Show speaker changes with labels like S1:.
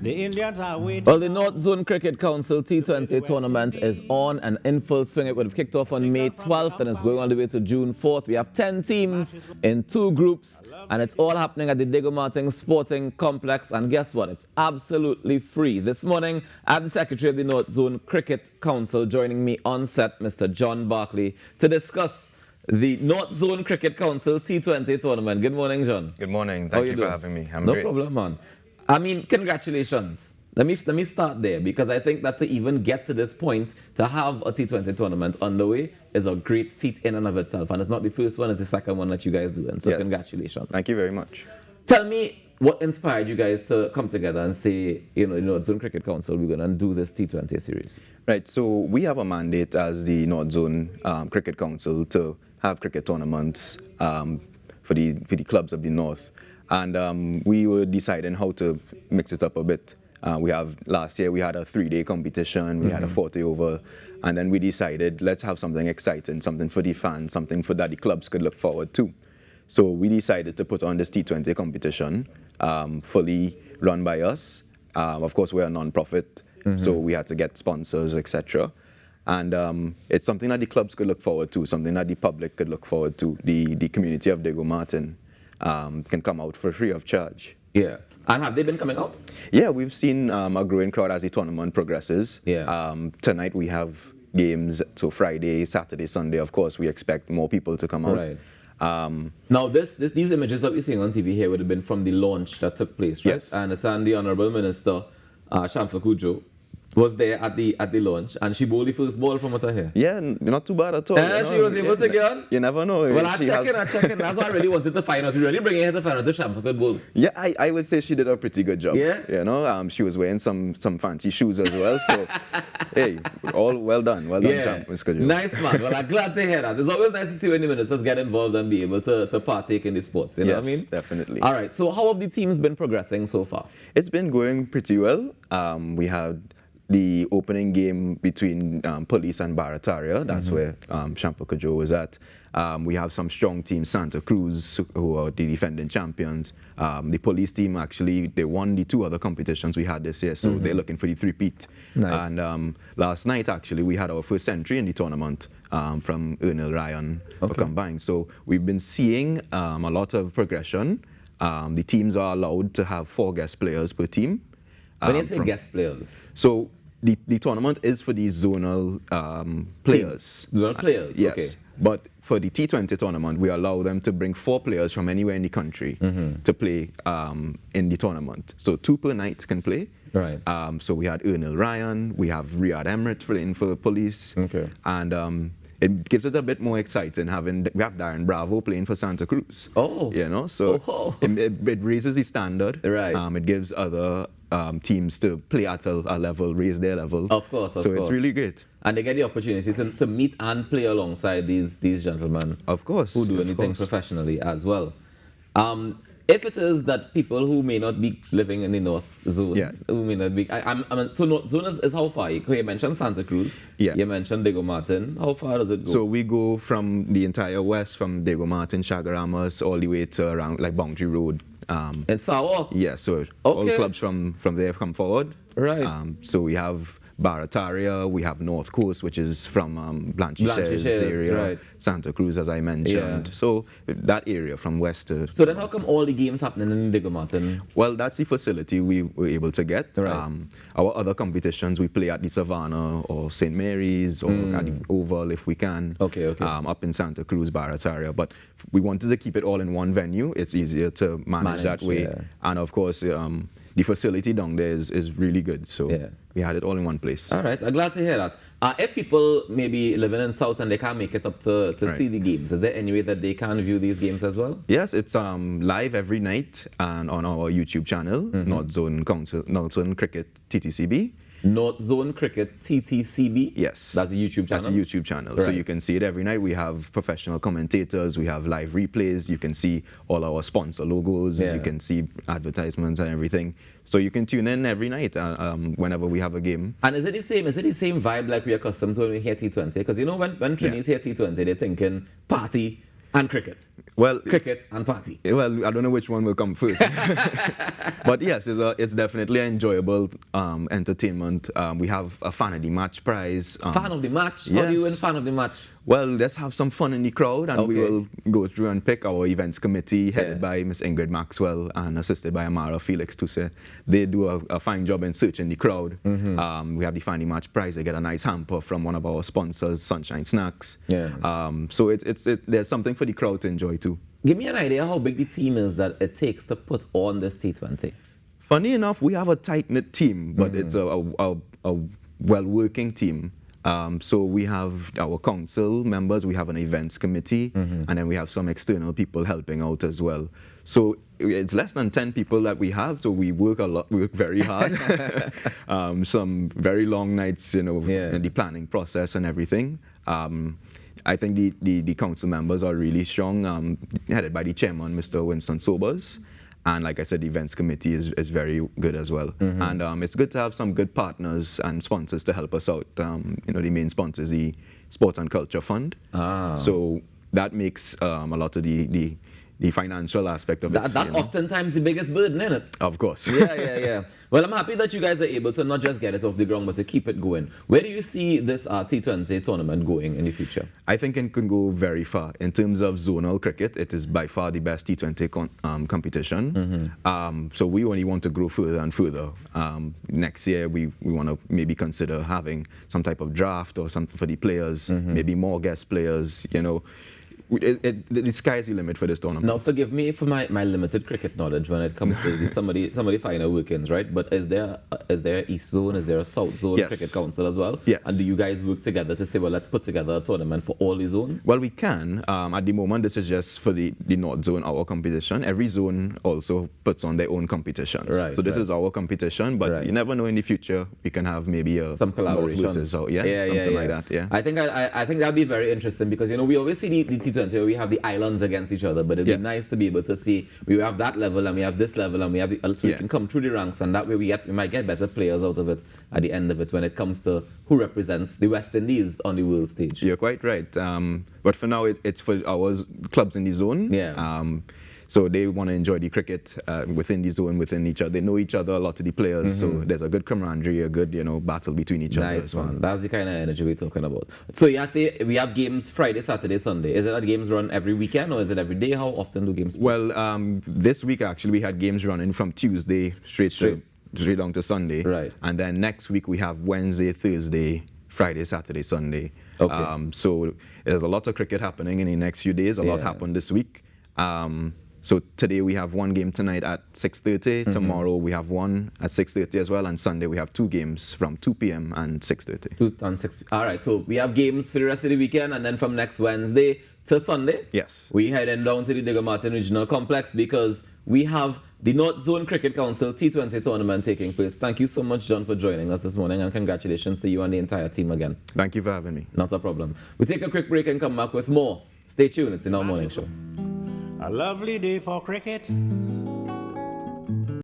S1: The Indians are waiting.
S2: Well, the North Zone Cricket Council T20 tournament is on and in full swing. It would have kicked off on May 12th and is going all the way to June 4th. We have 10 teams in 2 groups, and it's all happening at the Diego Martin Sporting Complex. And guess what? It's absolutely free. This morning, I have the Secretary of the North Zone Cricket Council joining me on set, Mr. John Barkley, to discuss the North Zone Cricket Council T20 tournament. Good morning, John.
S3: Good morning. Thank you for having me. I'm
S2: no
S3: great.
S2: No problem, man. I mean, congratulations. Let me start there, because I think that to even get to this point, to have a T20 tournament underway is a great feat in and of itself. And it's not the first one, it's the second one that you guys do. And so Congratulations.
S3: Thank you very much.
S2: Tell me what inspired you guys to come together and say, you know, North Zone Cricket Council, we're going to do this T20 series.
S3: Right, so we have a mandate as the North Zone Cricket Council to have cricket tournaments for the clubs of the North. And we were deciding how to mix it up a bit. Last year we had a 3-day competition, we had a 40 over, and then we decided let's have something exciting, something for the fans, something for that the clubs could look forward to. So we decided to put on this T20 competition, fully run by us. Of course, we're a non-profit, so we had to get sponsors, etc. And it's something that the clubs could look forward to, something that the public could look forward to. The community of Diego Martin can come out for free of charge.
S2: Yeah. And have they been coming out?
S3: Yeah, we've seen a growing crowd as the tournament progresses.
S2: Yeah.
S3: Tonight we have games, so Friday, Saturday, Sunday, of course, we expect more people to come out.
S2: Right. Now, these images that we're seeing on TV here would have been from the launch that took place, right?
S3: Yes.
S2: I understand the Honorable Minister, Shamfa Kujo, was there at the launch, and she bowled the first ball from her hair.
S3: Yeah, not too bad at all.
S2: She was able to get on?
S3: You never know.
S2: Well, I'm checking. That's what I really wanted to find out. We really bringing her to find out if Shamfa could bowl.
S3: Yeah, I would say she did a pretty good job.
S2: Yeah?
S3: You know, she was wearing some fancy shoes as well. So, hey, all well done. Well done, Ms. Kujo.
S2: Nice, man. Well, I'm glad to hear that. It's always nice to see when the ministers get involved and be able to partake in the sports. You know what I mean?
S3: Definitely.
S2: All right. So how have the teams been progressing so far?
S3: It's been going pretty well. We had the opening game between Police and Barataria. That's where Shamfa Kujo was at. We have some strong teams, Santa Cruz, who are the defending champions. The Police team, actually, they won the 2 other competitions we had this year, so they're looking for the 3-peat.
S2: Nice.
S3: And last night, actually, we had our first century in the tournament from Ernil Ryan for combined. So we've been seeing a lot of progression. The teams are allowed to have 4 guest players per team.
S2: When you say guest players?
S3: So the tournament is for the zonal players.
S2: Zonal players,
S3: yes.
S2: Okay.
S3: But for the T20 tournament, we allow them to bring 4 players from anywhere in the country to play in the tournament. So 2 per night can play.
S2: Right.
S3: So we had Ernil Ryan, we have Riyad Emirates playing for Police.
S2: Okay.
S3: And it gives it a bit more exciting we have Darren Bravo playing for Santa Cruz.
S2: Oh.
S3: You know, so it raises the standard.
S2: Right.
S3: It gives other teams to play at a level, raise their level.
S2: Of course,
S3: So it's really great.
S2: And they get the opportunity to meet and play alongside these gentlemen.
S3: Of course.
S2: Who do anything professionally as well. If it is that people who may not be living in the North Zone, who may not be, so North Zone is how far? You mentioned Santa Cruz.
S3: Yeah.
S2: You mentioned Diego Martin. How far does it go?
S3: So we go from the entire west, from Diego Martin, Chagaramas, all the way to around like Boundary Road.
S2: In Sawa?
S3: Yeah, so all clubs from there come forward.
S2: Right.
S3: So we have Barataria, we have North Coast, which is from Blanchisseuse area,
S2: right.
S3: Santa Cruz, as I mentioned.
S2: Yeah.
S3: So that area from west to...
S2: So then how come all the games happening in Diego Martin?
S3: Well, that's the facility we were able to get.
S2: Right.
S3: Our other competitions, we play at the Savannah or St. Mary's or at the Oval if we can.
S2: Okay.
S3: Up in Santa Cruz, Barataria. But we wanted to keep it all in one venue. It's easier to manage that way.
S2: Yeah.
S3: And of course, the facility down there is really good. So we had it all in one place.
S2: All right, I'm glad to hear that. If people maybe living in South and they can't make it up to see the games, is there any way that they can view these games as well?
S3: Yes, it's live every night and on our YouTube channel, North Zone Cricket TTCB.
S2: North Zone Cricket TTCB?
S3: Yes.
S2: That's a YouTube channel?
S3: That's a YouTube channel.
S2: Right.
S3: So you can see it every night. We have professional commentators. We have live replays. You can see all our sponsor logos. You can see advertisements and everything. So you can tune in every night whenever we have a game.
S2: And is it the same vibe like we're accustomed to when we hear T20? Because you know when Trinis hear T20, they're thinking party And cricket.
S3: Well,
S2: Cricket and party.
S3: well, I don't know which one will come first. But yes, it's definitely an enjoyable entertainment. We have a fan of the match prize.
S2: Fan of the match? How do you
S3: yes.
S2: win fan of the match?
S3: Well, let's have some fun in the crowd, and we
S2: Okay.
S3: will go through and pick our events committee, headed
S2: Yeah.
S3: by Miss Ingrid Maxwell and assisted by Amara Felix Tuse. They do a fine job in searching the crowd. We have the Fan of the Match prize. They get a nice hamper from one of our sponsors, Sunshine Snacks.
S2: Yeah.
S3: So there's something for the crowd to enjoy too.
S2: Give me an idea how big the team is that it takes to put on this T20.
S3: Funny enough, we have a tight-knit team, but it's a well-working team. So we have our council members, we have an events committee, and then we have some external people helping out as well. So it's less than 10 people that we have, so we work a lot, we work very hard. Some very long nights, in the planning process and everything. I think the council members are really strong, headed by the chairman, Mr. Winston Sobers. And like I said, the events committee is very good as well. And it's good to have some good partners and sponsors to help us out. The main sponsor is the Sports and Culture Fund. So that makes a lot of the financial aspect of it.
S2: That's oftentimes the biggest burden, isn't it?
S3: Of course.
S2: Yeah. Well, I'm happy that you guys are able to not just get it off the ground, but to keep it going. Where do you see this T20 tournament going in the future?
S3: I think it can go very far. In terms of zonal cricket, it is by far the best T20 competition. So we only want to grow further and further. Next year, we want to maybe consider having some type of draft or something for the players, maybe more guest players, the sky's the limit for this tournament.
S2: Now, forgive me for my limited cricket knowledge when it comes to some of the finer workings, right? But is there East Zone, is there a South Zone
S3: Yes.
S2: Cricket Council as well?
S3: Yes.
S2: And do you guys work together to say, well, let's put together a tournament for all the zones?
S3: Well, we can. At the moment, this is just for the North Zone, our competition. Every zone also puts on their own competitions.
S2: Right,
S3: so this
S2: right.
S3: is our competition, but you never know in the future, we can have maybe
S2: Some collaboration.
S3: North versus South. Something like that. Yeah.
S2: I think that'd be very interesting because we always see the T20 where we have the islands against each other, but it'd be nice to be able to see we have that level and we have this level and we have so we can come through the ranks, and that way we might get better players out of it at the end of it when it comes to who represents the West Indies on the world stage.
S3: You're quite right. But for now, it's for our clubs in the zone.
S2: Yeah.
S3: So they want to enjoy the cricket within the zone, within each other. They know each other, a lot of the players. So there's a good camaraderie, a good battle between each other.
S2: Nice one. That's the kind of energy we're talking about. So you say we have games Friday, Saturday, Sunday. Is it that games run every weekend or is it every day? How often do games play?
S3: Well, this week actually we had games running from Tuesday straight down to Sunday.
S2: Right.
S3: And then next week we have Wednesday, Thursday, Friday, Saturday, Sunday.
S2: Okay.
S3: So there's a lot of cricket happening in the next few days. A lot happened this week. So today we have one game tonight at 6:30. Tomorrow we have one at 6:30 as well. And Sunday we have two games from 2 p.m. and 6:30.
S2: 2 and 6. All right. So we have games for the rest of the weekend, and then from next Wednesday to Sunday,
S3: Yes.
S2: we heading down to the Digger Martin Regional Complex because we have the North Zone Cricket Council T20 tournament taking place. Thank you so much, John, for joining us this morning, and congratulations to you and the entire team again.
S3: Thank you for having me.
S2: Not a problem. We take a quick break and come back with more. Stay tuned. It's in our morning show.
S1: A lovely day for cricket.